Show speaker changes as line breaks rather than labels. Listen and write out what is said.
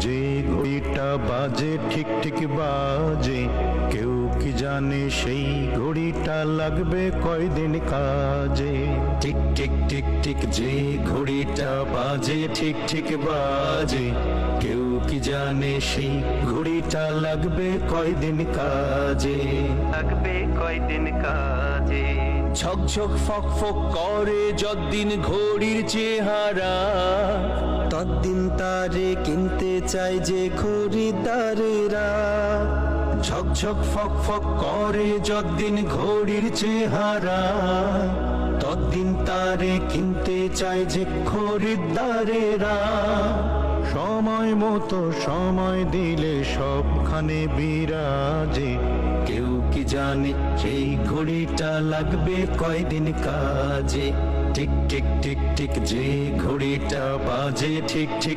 যে ঘড়িটা বাজে ঠিক ঠিক বাজে, কেউ কি জানে সেই ঘড়িটা লাগবে কয়দিন কাজে। টিক টিক টিক টিক যে ঘড়িটা বাজে ঠিক ঠিক বাজে, কেউ কি জানে সেই ঘড়িটা লাগবে কয়দিন কাজে, লাগবে কয়দিন কাজে।
ঝকঝক ফক ফক করে যতদিন ঘড়ির চেহারা,
ততদিন তারে কিনতে চাই যে খরিদ্দারেরা।
ঝকঝক ফক ফক করে যতদিন ঘড়ির চেহারা, ততদিন তারে কিনতে চায় যে খরিদ্দারেরা। সময় মতো সময় দিলে সবখানে বিরাজে, কেউ কি জানে সেই ঘড়িটা লাগবে কয়দিন কাজে। টিক টিক টিক টিক যে ঘড়িটা বাজে ঠিক ঠিক